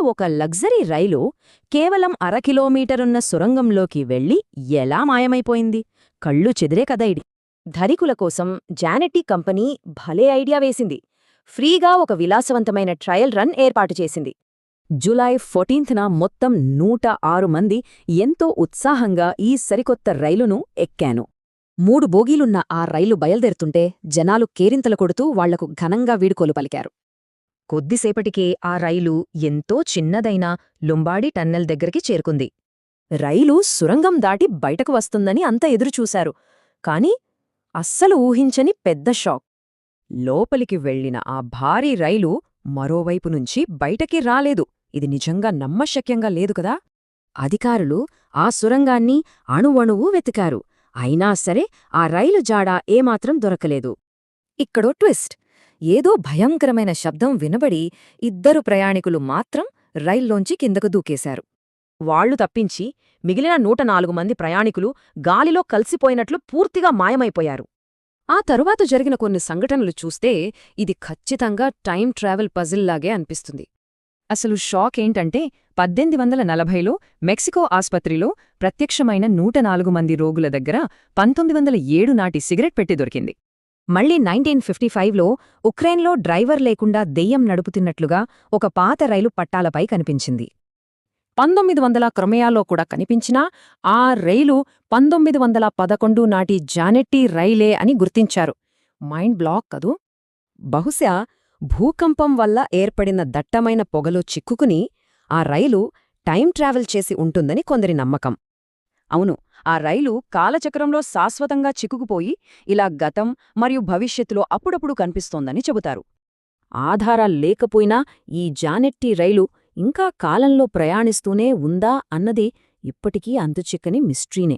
ఒక లగ్జరీ రైలు కేవలం అరకిలోమీటరున్న సొరంగంలోకి వెళ్లి ఎలా మాయమైపోయింది? కళ్ళు చెదిరే కదైడి. ధనికుల కోసం జానెట్టి కంపెనీ భలే ఐడియా వేసింది. ఫ్రీగా ఒక విలాసవంతమైన ట్రయల్ రన్ ఏర్పాటు చేసింది. జూలై 14న మొత్తం 106 మంది ఎంతో ఉత్సాహంగా ఈ సరికొత్త రైలును ఎక్కాను. 3 బోగీలున్న ఆ రైలు బయల్దేరుతుంటే జనాలు కేరింతలు కొడుతూ వాళ్లకు ఘనంగా వీడుకోలు పలికారు. కొద్దిసేపటికే ఆ రైలు ఎంతో చిన్నదైన లుంబాడి టన్నెల్ దగ్గరికి చేరుకుంది. రైలు సురంగం దాటి బయటకు వస్తుందని అంత ఎదురుచూశారు. కాని అస్సలు ఊహించని పెద్ద షాక్. లోపలికి వెళ్లిన ఆ భారీ రైలు మరోవైపునుంచి బయటకి రాలేదు. ఇది నిజంగా నమ్మశక్యంగా లేదు కదా. అధికారులు ఆ సురంగాన్ని అణువణువూ వెతికారు. అయినా సరే ఆ రైలు జాడ ఏమాత్రం దొరకలేదు. ఇక్కడో ట్విస్ట్. ఏదో భయంకరమైన శబ్దం వినబడి 2 ప్రయాణికులు మాత్రం రైల్లోంచి కిందకు దూకేశారు. వాళ్లు తప్పించి మిగిలిన 104 మంది ప్రయాణికులు గాలిలో కలిసిపోయినట్లు పూర్తిగా మాయమైపోయారు. ఆ తరువాత జరిగిన కొన్ని సంఘటనలు చూస్తే ఇది ఖచ్చితంగా టైం ట్రావెల్ పజిల్లాగే అనిపిస్తుంది. అసలు షాక్ ఏంటంటే 1840లో మెక్సికో ఆస్పత్రిలో ప్రత్యక్షమైన 104 మంది రోగుల దగ్గర 1907 నాటి సిగరెట్ పెట్టి దొరికింది. మళ్లీ 1955లో ఉక్రెయిన్లో డ్రైవర్ లేకుండా దెయ్యం నడుపుతున్నట్లుగా ఒక పాత రైలు పట్టాలపై కనిపించింది. 1900 క్రమేయాలో కూడా కనిపించినా ఆ రైలు 1911 నాటి జానెట్టి రైలే అని గుర్తించారు. మైండ్ బ్లాక్ కదూ. బహుశా భూకంపం వల్ల ఏర్పడిన దట్టమైన పొగలో చిక్కుకుని ఆ రైలు టైం ట్రావెల్ చేసి ఉంటుందని కొందరి నమ్మకం. అవును, ఆ రైలు కాలచక్రంలో శాశ్వతంగా చిక్కుకుపోయి ఇలా గతం మరియు భవిష్యత్తులో అప్పుడప్పుడు కనిపిస్తోందని చెబుతారు. ఆధారాల్లేకపోయినా ఈ జానెట్టి రైలు ఇంకా కాలంలో ప్రయాణిస్తూనే ఉందా అన్నది ఇప్పటికీ అంతుచిక్కని మిస్ట్రీనే.